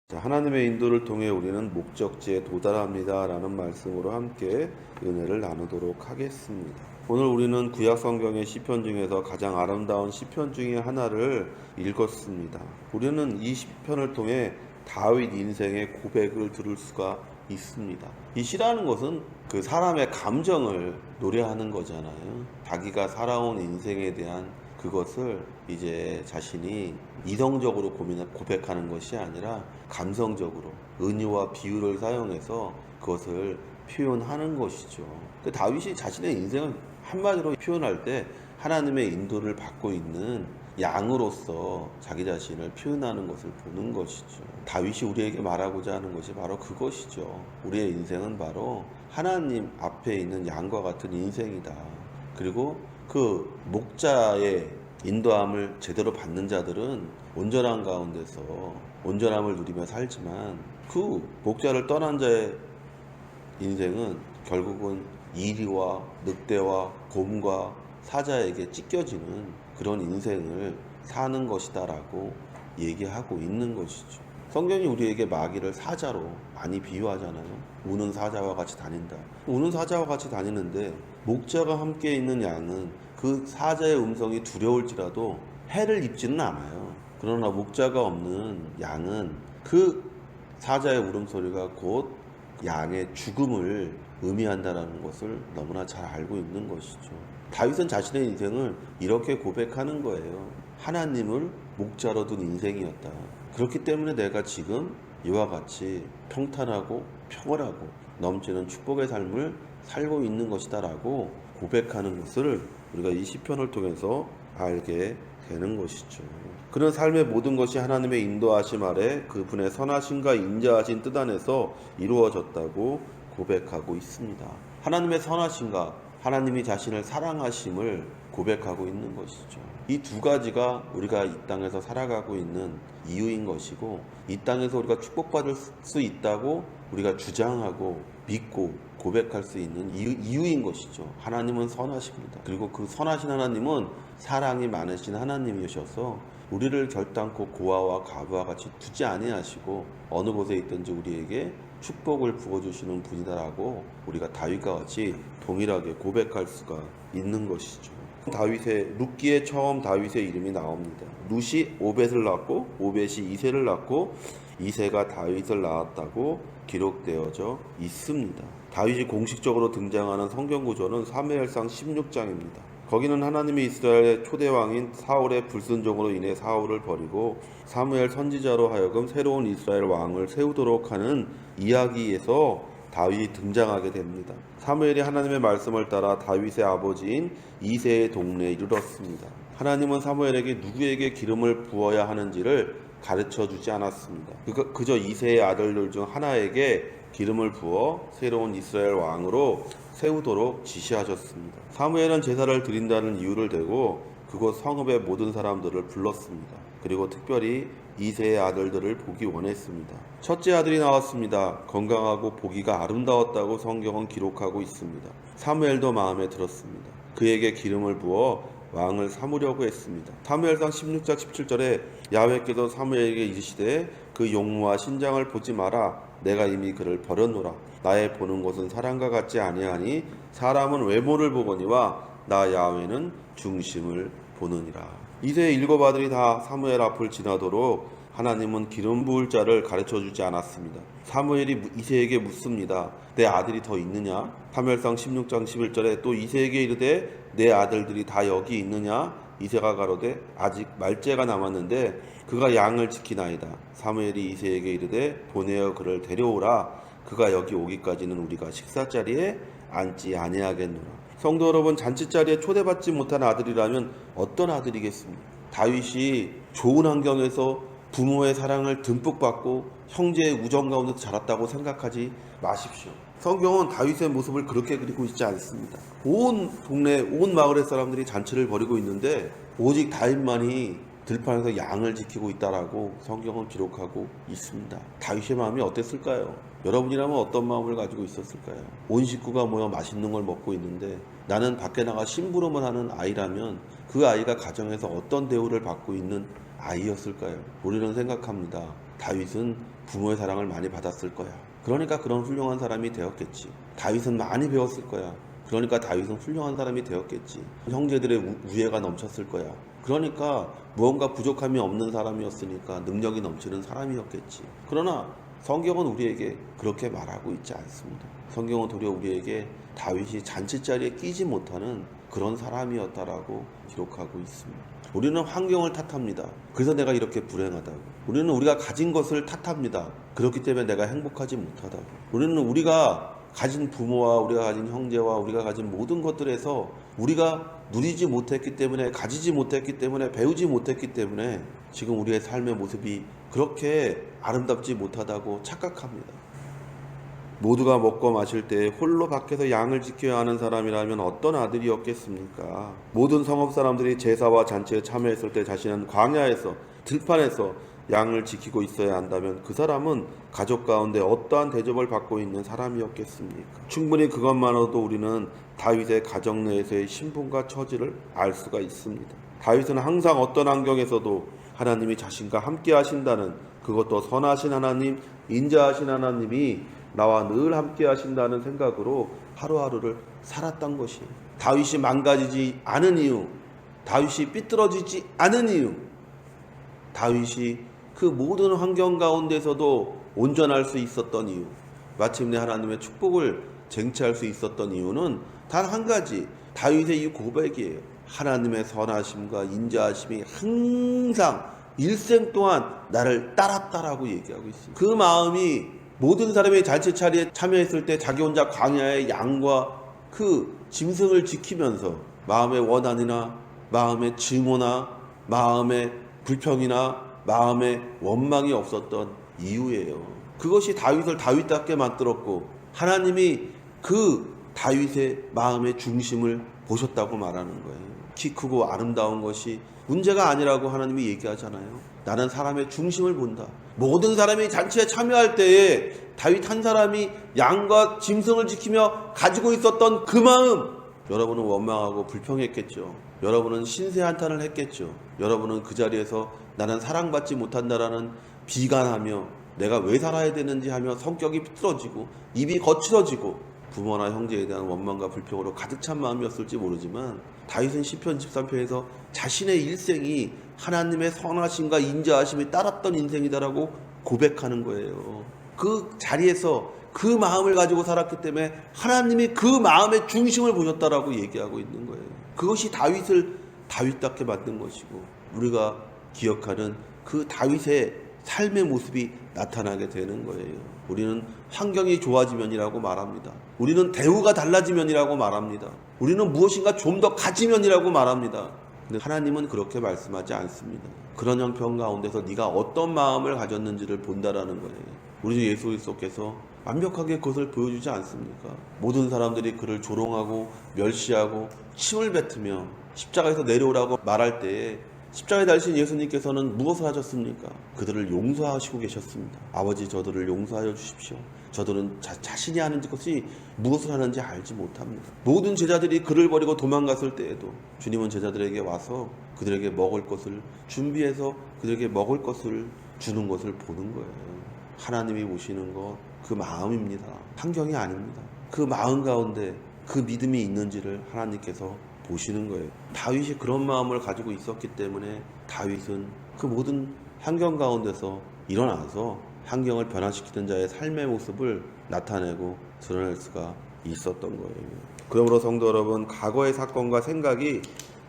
자, 하나님의 인도를 통해 우리는 목적지에 도달합니다 라는 말씀으로 함께 은혜를 나누도록 하겠습니다. 오늘 우리는 구약 성경의 시편 중에서 가장 아름다운 시편 중에 하나를 읽었습니다. 우리는 이 시편을 통해 다윗 인생의 고백을 들을 수가 있습니다. 이 시라는 것은 그 사람의 감정을 노래하는 거잖아요. 자기가 살아온 인생에 대한 그것을 이제 자신이 이성적으로 고백하는 것이 아니라 감성적으로 은유와 비유를 사용해서 그것을 표현하는 것이죠. 다윗이 자신의 인생을 한마디로 표현할 때 하나님의 인도를 받고 있는 양으로서 자기 자신을 표현하는 것을 보는 것이죠. 다윗이 우리에게 말하고자 하는 것이 바로 그것이죠. 우리의 인생은 바로 하나님 앞에 있는 양과 같은 인생이다. 그리고 그 목자의 인도함을 제대로 받는 자들은 온전한 가운데서 온전함을 누리며 살지만 그 목자를 떠난 자의 인생은 결국은 이리와 늑대와 곰과 사자에게 찢겨지는 그런 인생을 사는 것이다 라고 얘기하고 있는 것이죠. 성경이 우리에게 마귀를 사자로 많이 비유하잖아요. 우는 사자와 같이 다닌다. 우는 사자와 같이 다니는데 목자가 함께 있는 양은 그 사자의 음성이 두려울지라도 해를 입지는 않아요. 그러나 목자가 없는 양은 그 사자의 울음소리가 곧 양의 죽음을 의미한다는 것을 너무나 잘 알고 있는 것이죠. 다윗은 자신의 인생을 이렇게 고백하는 거예요. 하나님을 목자로 둔 인생이었다. 그렇기 때문에 내가 지금 이와 같이 평탄하고 평안하고 넘치는 축복의 삶을 살고 있는 것이다 라고 고백하는 것을 우리가 이 시편을 통해서 알게 되는 것이죠. 그런 삶의 모든 것이 하나님의 인도하심 아래 그분의 선하심과 인자하신 뜻 안에서 이루어졌다고 고백하고 있습니다. 하나님의 선하심과 하나님이 자신을 사랑하심을 고백하고 있는 것이죠. 이 두 가지가 우리가 이 땅에서 살아가고 있는 이유인 것이고, 이 땅에서 우리가 축복받을 수 있다고 우리가 주장하고 믿고 고백할 수 있는 이유인 것이죠. 하나님은 선하십니다. 그리고 그 선하신 하나님은 사랑이 많으신 하나님이셔서 우리를 결단코 고아와 과부와 같이 두지 아니하시고 어느 곳에 있든지 우리에게 축복을 부어주시는 분이다라고 우리가 다윗과 같이 동일하게 고백할 수가 있는 것이죠. 룻기에 처음 다윗의 이름이 나옵니다. 룻이 오벳을 낳고 오벳이 이새를 낳고 이새가 다윗을 낳았다고 기록되어져 있습니다. 다윗이 공식적으로 등장하는 성경 구조는 사무엘상 16장입니다. 거기는 하나님이 이스라엘의 초대왕인 사울의 불순종으로 인해 사울을 버리고 사무엘 선지자로 하여금 새로운 이스라엘 왕을 세우도록 하는 이야기에서 다윗이 등장하게 됩니다. 사무엘이 하나님의 말씀을 따라 다윗의 아버지인 이새의 동네에 이르렀습니다. 하나님은 사무엘에게 누구에게 기름을 부어야 하는지를 가르쳐 주지 않았습니다. 그저 이새의 아들들 중 하나에게 기름을 부어 새로운 이스라엘 왕으로 세우도록 지시하셨습니다. 사무엘은 제사를 드린다는 이유를 대고 그곳 성읍의 모든 사람들을 불렀습니다. 그리고 특별히 이새의 아들들을 보기 원했습니다. 첫째 아들이 나왔습니다. 건강하고 보기가 아름다웠다고 성경은 기록하고 있습니다. 사무엘도 마음에 들었습니다. 그에게 기름을 부어 왕을 삼으려고 했습니다. 사무엘상 16장 17절에 야훼께서 사무엘에게 이르시되 그 용모와 신장을 보지 마라. 내가 이미 그를 버렸노라. 나의 보는 것은 사람과 같지 아니하니 사람은 외모를 보거니와 나 야훼는 중심을 보느니라. 이새의 7 아들이 다 사무엘 앞을 지나도록 하나님은 기름 부을 자를 가르쳐 주지 않았습니다. 사무엘이 이새에게 묻습니다. 내 아들이 더 있느냐? 사무엘상 16장 11절에 또 이새에게 이르되 내 아들들이 다 여기 있느냐? 이새가 가로되 아직 말째가 남았는데 그가 양을 지키나이다. 사무엘이 이새에게 이르되 보내어 그를 데려오라. 그가 여기 오기까지는 우리가 식사자리에 앉지 아니하겠노라. 성도 여러분, 잔치자리에 초대받지 못한 아들이라면 어떤 아들이겠습니까? 다윗이 좋은 환경에서 부모의 사랑을 듬뿍 받고 형제의 우정 가운데서 자랐다고 생각하지 마십시오. 성경은 다윗의 모습을 그렇게 그리고 있지 않습니다. 온 동네, 온 마을의 사람들이 잔치를 벌이고 있는데 오직 다윗만이 들판에서 양을 지키고 있다라고 성경은 기록하고 있습니다. 다윗의 마음이 어땠을까요? 여러분이라면 어떤 마음을 가지고 있었을까요? 온 식구가 모여 맛있는 걸 먹고 있는데 나는 밖에 나가 심부름을 하는 아이라면 그 아이가 가정에서 어떤 대우를 받고 있는 아이였을까요? 우리는 생각합니다. 다윗은 부모의 사랑을 많이 받았을 거야. 그러니까 그런 훌륭한 사람이 되었겠지. 다윗은 많이 배웠을 거야. 그러니까 다윗은 훌륭한 사람이 되었겠지. 형제들의 우애가 넘쳤을 거야. 그러니까 무언가 부족함이 없는 사람이었으니까 능력이 넘치는 사람이었겠지. 그러나 성경은 우리에게 그렇게 말하고 있지 않습니다. 성경은 도리어 우리에게 다윗이 잔치자리에 끼지 못하는 그런 사람이었다라고 기록하고 있습니다. 우리는 환경을 탓합니다. 그래서 내가 이렇게 불행하다고. 우리는 우리가 가진 것을 탓합니다. 그렇기 때문에 내가 행복하지 못하다고. 우리는 우리가 가진 부모와 우리가 가진 형제와 우리가 가진 모든 것들에서 우리가 누리지 못했기 때문에, 가지지 못했기 때문에, 배우지 못했기 때문에 지금 우리의 삶의 모습이 그렇게 아름답지 못하다고 착각합니다. 모두가 먹고 마실 때 홀로 밖에서 양을 지켜야 하는 사람이라면 어떤 아들이었겠습니까? 모든 성읍 사람들이 제사와 잔치에 참여했을 때 자신은 광야에서, 들판에서 양을 지키고 있어야 한다면 그 사람은 가족 가운데 어떠한 대접을 받고 있는 사람이었겠습니까? 충분히 그것만으로도 우리는 다윗의 가정 내에서의 신분과 처지를 알 수가 있습니다. 다윗은 항상 어떤 환경에서도 하나님이 자신과 함께 하신다는, 그것도 선하신 하나님, 인자하신 하나님이 나와 늘 함께 하신다는 생각으로 하루하루를 살았던 것이에요. 다윗이 망가지지 않은 이유, 다윗이 삐뚤어지지 않은 이유, 다윗이 그 모든 환경 가운데서도 온전할 수 있었던 이유, 마침내 하나님의 축복을 쟁취할 수 있었던 이유는 단 한 가지, 다윗의 이 고백이에요. 하나님의 선하심과 인자하심이 항상 일생 동안 나를 따랐다라고 얘기하고 있습니다. 그 마음이 모든 사람이 잔치차례에 참여했을 때 자기 혼자 광야의 양과 그 짐승을 지키면서 마음의 원한이나 마음의 증오나 마음의 불평이나 마음의 원망이 없었던 이유예요. 그것이 다윗을 다윗답게 만들었고 하나님이 그 다윗의 마음의 중심을 보셨다고 말하는 거예요. 키 크고 아름다운 것이 문제가 아니라고 하나님이 얘기하잖아요. 나는 사람의 중심을 본다. 모든 사람이 잔치에 참여할 때에 다윗 한 사람이 양과 짐승을 지키며 가지고 있었던 그 마음, 여러분은 원망하고 불평했겠죠. 여러분은 신세 한탄을 했겠죠. 여러분은 그 자리에서 나는 사랑받지 못한다라는 비관하며 내가 왜 살아야 되는지 하며 성격이 삐뚤어지고 입이 거칠어지고 부모나 형제에 대한 원망과 불평으로 가득 찬 마음이었을지 모르지만 다윗은 시편 13편에서 자신의 일생이 하나님의 선하심과 인자하심이 따랐던 인생이다라고 고백하는 거예요. 그 자리에서 그 마음을 가지고 살았기 때문에 하나님이 그 마음의 중심을 보셨다라고 얘기하고 있는 거예요. 그것이 다윗을 다윗답게 만든 것이고 우리가 기억하는 그 다윗의 삶의 모습이 나타나게 되는 거예요. 우리는 환경이 좋아지면이라고 말합니다. 우리는 대우가 달라지면이라고 말합니다. 우리는 무엇인가 좀 더 가지면이라고 말합니다. 근데 하나님은 그렇게 말씀하지 않습니다. 그런 형편 가운데서 네가 어떤 마음을 가졌는지를 본다라는 거예요. 우리 주 예수 그리스도께서 완벽하게 그것을 보여주지 않습니까? 모든 사람들이 그를 조롱하고 멸시하고 침을 뱉으며 십자가에서 내려오라고 말할 때에 십자가에 달리신 예수님께서는 무엇을 하셨습니까? 그들을 용서하시고 계셨습니다. 아버지, 저들을 용서하여 주십시오. 저들은 자신이 하는 것이 무엇을 하는지 알지 못합니다. 모든 제자들이 그를 버리고 도망갔을 때에도 주님은 제자들에게 와서 그들에게 먹을 것을 준비해서 그들에게 먹을 것을 주는 것을 보는 거예요. 하나님이 보시는 것, 그 마음입니다. 환경이 아닙니다. 그 마음 가운데 그 믿음이 있는지를 하나님께서 보시는 거예요. 다윗이 그런 마음을 가지고 있었기 때문에 다윗은 그 모든 환경 가운데서 일어나서 환경을 변화시키는 자의 삶의 모습을 나타내고 드러낼 수가 있었던 거예요. 그러므로 성도 여러분, 과거의 사건과 생각이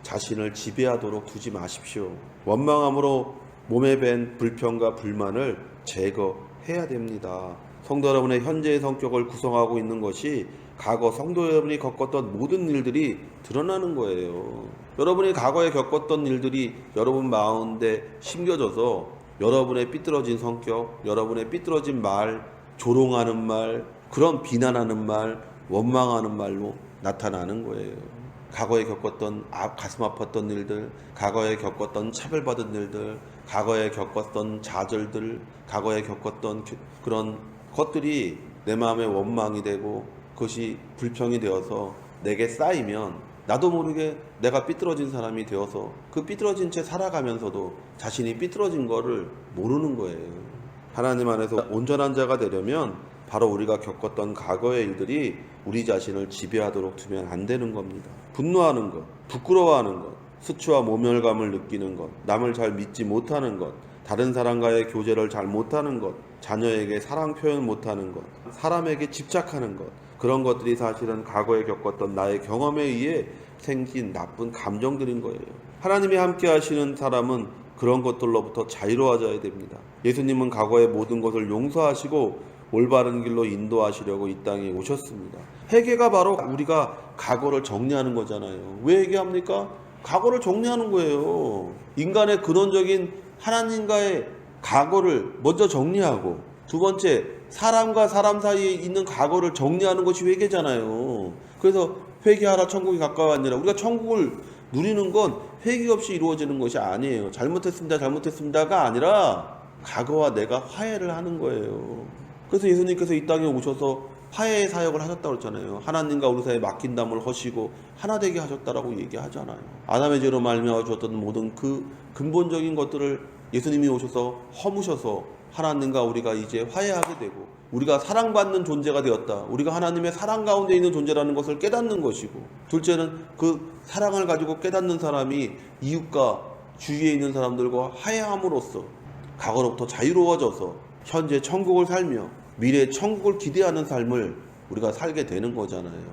자신을 지배하도록 두지 마십시오. 원망함으로 몸에 밴 불평과 불만을 제거해야 됩니다. 성도 여러분의 현재의 성격을 구성하고 있는 것이 과거 성도 여러분이 겪었던 모든 일들이 드러나는 거예요. 여러분이 과거에 겪었던 일들이 여러분 마음에 심겨져서 여러분의 삐뚤어진 성격, 여러분의 삐뚤어진 말, 조롱하는 말, 그런 비난하는 말, 원망하는 말로 나타나는 거예요. 과거에 겪었던 가슴 아팠던 일들, 과거에 겪었던 차별받은 일들, 과거에 겪었던 좌절들, 과거에 겪었던 그런 것들이 내 마음에 원망이 되고 그것이 불평이 되어서 내게 쌓이면 나도 모르게 내가 삐뚤어진 사람이 되어서 그 삐뚤어진 채 살아가면서도 자신이 삐뚤어진 거를 모르는 거예요. 하나님 안에서 온전한 자가 되려면 바로 우리가 겪었던 과거의 일들이 우리 자신을 지배하도록 두면 안 되는 겁니다. 분노하는 것, 부끄러워하는 것, 수치와 모멸감을 느끼는 것, 남을 잘 믿지 못하는 것, 다른 사람과의 교제를 잘 못하는 것, 자녀에게 사랑 표현 못하는 것, 사람에게 집착하는 것, 그런 것들이 사실은 과거에 겪었던 나의 경험에 의해 생긴 나쁜 감정들인 거예요. 하나님이 함께 하시는 사람은 그런 것들로부터 자유로워져야 됩니다. 예수님은 과거의 모든 것을 용서하시고 올바른 길로 인도하시려고 이 땅에 오셨습니다. 회개가 바로 우리가 과거를 정리하는 거잖아요. 왜 회개합니까? 과거를 정리하는 거예요. 인간의 근원적인 하나님과의 과거를 먼저 정리하고, 두 번째, 사람과 사람 사이에 있는 과거를 정리하는 것이 회개잖아요. 그래서 회개하라 천국이 가까웠느니라. 우리가 천국을 누리는 건 회개 없이 이루어지는 것이 아니에요. 잘못했습니다가 아니라 과거와 내가 화해를 하는 거예요. 그래서 예수님께서 이 땅에 오셔서 화해의 사역을 하셨다고 했잖아요. 하나님과 우리 사이에 맡긴담을 하시고 하나 되게 하셨다라고 얘기하잖아요. 아담의 죄로 말미암아 주었던 모든 그 근본적인 것들을 예수님이 오셔서 허무셔서 하나님과 우리가 이제 화해하게 되고, 우리가 사랑받는 존재가 되었다. 우리가 하나님의 사랑 가운데 있는 존재라는 것을 깨닫는 것이고, 둘째는 그 사랑을 가지고 깨닫는 사람이 이웃과 주위에 있는 사람들과 화해함으로써 과거로부터 자유로워져서 현재 천국을 살며 미래의 천국을 기대하는 삶을 우리가 살게 되는 거잖아요.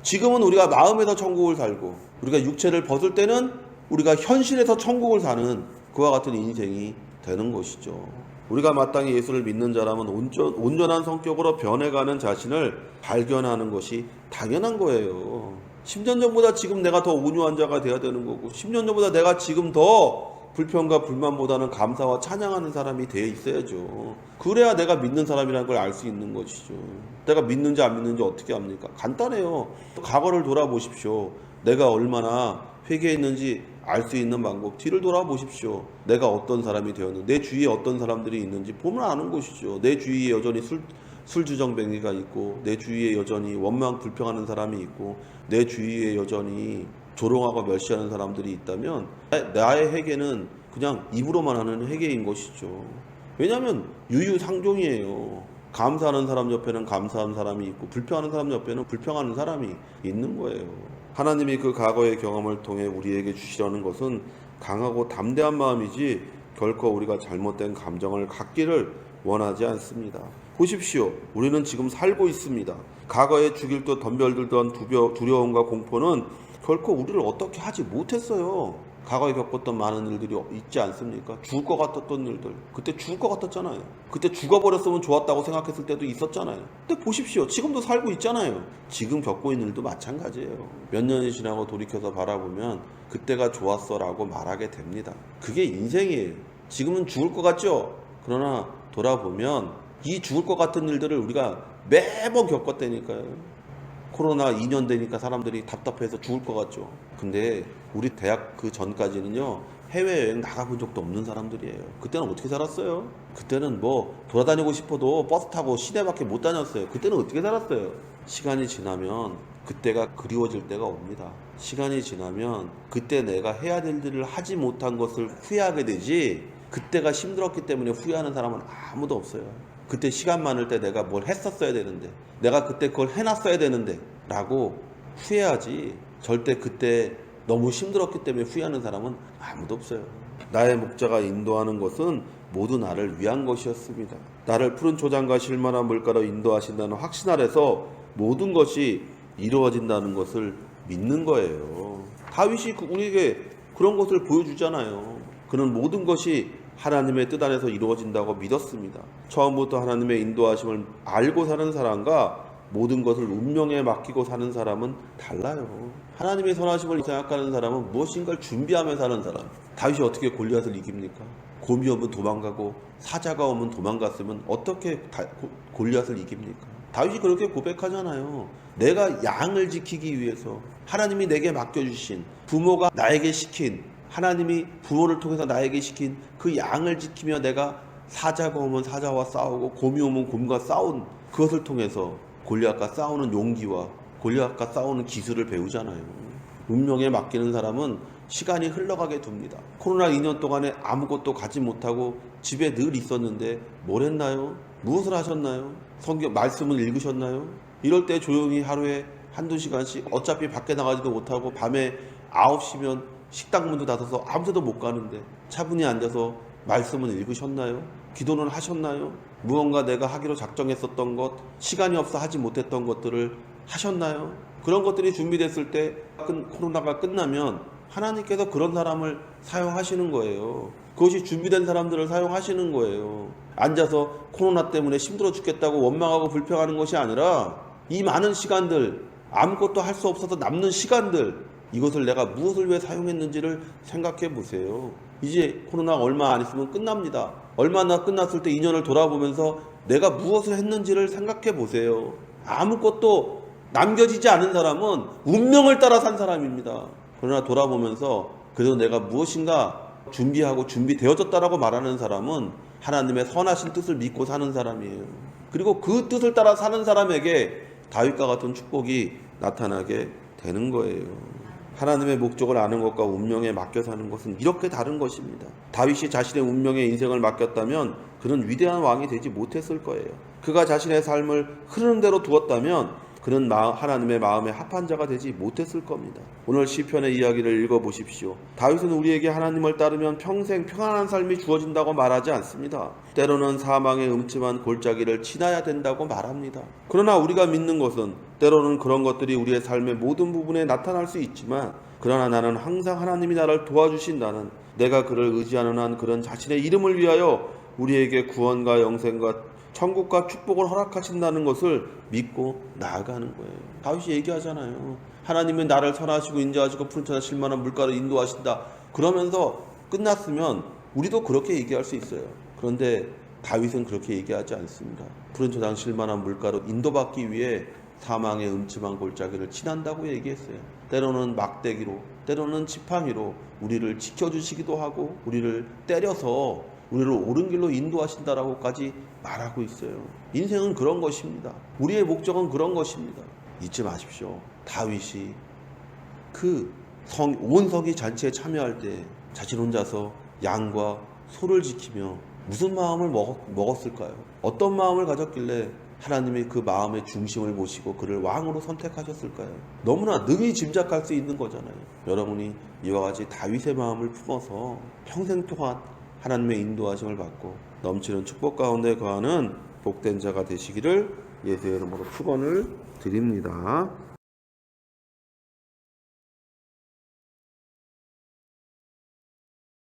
지금은 우리가 마음에서 천국을 살고, 우리가 육체를 벗을 때는 우리가 현실에서 천국을 사는 그와 같은 인생이 되는 것이죠. 우리가 마땅히 예수를 믿는 자라면 온전한 성격으로 변해가는 자신을 발견하는 것이 당연한 거예요. 10년 전보다 지금 내가 더 온유한 자가 돼야 되는 거고, 10년 전보다 내가 지금 더 불평과 불만보다는 감사와 찬양하는 사람이 되어 있어야죠. 그래야 내가 믿는 사람이라는 걸 알 수 있는 것이죠. 내가 믿는지 안 믿는지 어떻게 합니까? 간단해요. 과거를 돌아보십시오. 내가 얼마나 회개했는지 알 수 있는 방법, 뒤를 돌아보십시오. 내가 어떤 사람이 되었는지, 내 주위에 어떤 사람들이 있는지 보면 아는 것이죠. 내 주위에 여전히 술주정뱅이가 있고, 내 주위에 여전히 원망 불평하는 사람이 있고, 내 주위에 여전히 조롱하고 멸시하는 사람들이 있다면 나의 회개는 그냥 입으로만 하는 회개인 것이죠. 왜냐하면 유유상종이에요. 감사하는 사람 옆에는 감사하는 사람이 있고, 불평하는 사람 옆에는 불평하는 사람이 있는 거예요. 하나님이 그 과거의 경험을 통해 우리에게 주시려는 것은 강하고 담대한 마음이지 결코 우리가 잘못된 감정을 갖기를 원하지 않습니다. 보십시오. 우리는 지금 살고 있습니다. 과거에 죽일 듯 덤벼들던 두려움과 공포는 결코 우리를 어떻게 하지 못했어요. 과거에 겪었던 많은 일들이 있지 않습니까? 죽을 것 같았던 일들. 그때 죽을 것 같았잖아요. 그때 죽어버렸으면 좋았다고 생각했을 때도 있었잖아요. 근데 보십시오. 지금도 살고 있잖아요. 지금 겪고 있는 일도 마찬가지예요. 몇 년이 지나고 돌이켜서 바라보면 그때가 좋았어 라고 말하게 됩니다. 그게 인생이에요. 지금은 죽을 것 같죠? 그러나 돌아보면 이 죽을 것 같은 일들을 우리가 매번 겪었다니까요. 코로나 2년 되니까 사람들이 답답해서 죽을 것 같죠. 근데 우리 대학 그 전까지는요, 해외여행 나가본 적도 없는 사람들이에요. 그때는 어떻게 살았어요? 그때는 뭐 돌아다니고 싶어도 버스 타고 시내밖에 못 다녔어요. 그때는 어떻게 살았어요? 시간이 지나면 그때가 그리워질 때가 옵니다. 시간이 지나면 그때 내가 해야 될 일을 하지 못한 것을 후회하게 되지, 그때가 힘들었기 때문에 후회하는 사람은 아무도 없어요. 그때 시간 많을 때 내가 뭘 했었어야 되는데, 내가 그때 그걸 해놨어야 되는데 라고 후회하지, 절대 그때 너무 힘들었기 때문에 후회하는 사람은 아무도 없어요. 나의 목자가 인도하는 것은 모두 나를 위한 것이었습니다. 나를 푸른 초장과 실만한 물가로 인도하신다는 확신 아래서 모든 것이 이루어진다는 것을 믿는 거예요. 다윗이 우리에게 그런 것을 보여주잖아요. 그는 모든 것이 하나님의 뜻 안에서 이루어진다고 믿었습니다. 처음부터 하나님의 인도하심을 알고 사는 사람과 모든 것을 운명에 맡기고 사는 사람은 달라요. 하나님의 선하심을 생각하는 사람은 무엇인가를 준비하며 사는 사람. 다윗이 어떻게 골리앗을 이깁니까? 곰이 오면 도망가고 사자가 오면 도망갔으면 어떻게 골리앗을 이깁니까? 다윗이 그렇게 고백하잖아요. 내가 양을 지키기 위해서 하나님이 내게 맡겨주신, 부모가 나에게 시킨, 하나님이 부모를 통해서 나에게 시킨 그 양을 지키며 내가 사자가 오면 사자와 싸우고 곰이 오면 곰과 싸운 그것을 통해서 골리앗과 싸우는 용기와 골리앗과 싸우는 기술을 배우잖아요. 운명에 맡기는 사람은 시간이 흘러가게 둡니다. 코로나 2년 동안에 아무것도 가지 못하고 집에 늘 있었는데 뭘 했나요? 무엇을 하셨나요? 성경 말씀을 읽으셨나요? 이럴 때 조용히 하루에 한두 시간씩 어차피 밖에 나가지도 못하고 밤에 9시면 식당 문도 닫아서 아무 데도 못 가는데 차분히 앉아서 말씀을 읽으셨나요? 기도는 하셨나요? 무언가 내가 하기로 작정했었던 것, 시간이 없어 하지 못했던 것들을 하셨나요? 그런 것들이 준비됐을 때 코로나가 끝나면 하나님께서 그런 사람을 사용하시는 거예요. 그것이 준비된 사람들을 사용하시는 거예요. 앉아서 코로나 때문에 힘들어 죽겠다고 원망하고 불평하는 것이 아니라 이 많은 시간들, 아무것도 할 수 없어서 남는 시간들, 이것을 내가 무엇을 위해 사용했는지를 생각해 보세요. 이제 코로나 얼마 안 있으면 끝납니다. 얼마나 끝났을 때 2년을 돌아보면서 내가 무엇을 했는지를 생각해 보세요. 아무것도 남겨지지 않은 사람은 운명을 따라 산 사람입니다. 그러나 돌아보면서 그래도 내가 무엇인가 준비하고 준비되어졌다라고 말하는 사람은 하나님의 선하신 뜻을 믿고 사는 사람이에요. 그리고 그 뜻을 따라 사는 사람에게 다윗과 같은 축복이 나타나게 되는 거예요. 하나님의 목적을 아는 것과 운명에 맡겨 사는 것은 이렇게 다른 것입니다. 다윗이 자신의 운명에 인생을 맡겼다면 그는 위대한 왕이 되지 못했을 거예요. 그가 자신의 삶을 흐르는 대로 두었다면 그는 하나님의 마음에 합한 자가 되지 못했을 겁니다. 오늘 시편의 이야기를 읽어보십시오. 다윗은 우리에게 하나님을 따르면 평생 평안한 삶이 주어진다고 말하지 않습니다. 때로는 사망의 음침한 골짜기를 지나야 된다고 말합니다. 그러나 우리가 믿는 것은 때로는 그런 것들이 우리의 삶의 모든 부분에 나타날 수 있지만 그러나 나는 항상 하나님이 나를 도와주신다는, 내가 그를 의지하는 한 그런 자신의 이름을 위하여 우리에게 구원과 영생과 천국과 축복을 허락하신다는 것을 믿고 나아가는 거예요. 다윗이 얘기하잖아요. 하나님은 나를 선하시고 인자하시고 푸른 천하 실만한 물가로 인도하신다. 그러면서 끝났으면 우리도 그렇게 얘기할 수 있어요. 그런데 다윗은 그렇게 얘기하지 않습니다. 푸른 천하 실만한 물가로 인도받기 위해 사망의 음침한 골짜기를 지난다고 얘기했어요. 때로는 막대기로, 때로는 지팡이로 우리를 지켜주시기도 하고 우리를 때려서 우리를 옳은 길로 인도하신다라고까지 말하고 있어요. 인생은 그런 것입니다. 우리의 목적은 그런 것입니다. 잊지 마십시오. 다윗이 온 성이 잔치에 참여할 때 자신 혼자서 양과 소를 지키며 무슨 마음을 먹었을까요? 어떤 마음을 가졌길래 하나님이 그 마음의 중심을 보시고 그를 왕으로 선택하셨을까요? 너무나 능히 짐작할 수 있는 거잖아요. 여러분이 이와 같이 다윗의 마음을 품어서 평생 동안 하나님의 인도하심을 받고 넘치는 축복 가운데 거하는 복된 자가 되시기를 예수의 이름으로 축원을 드립니다.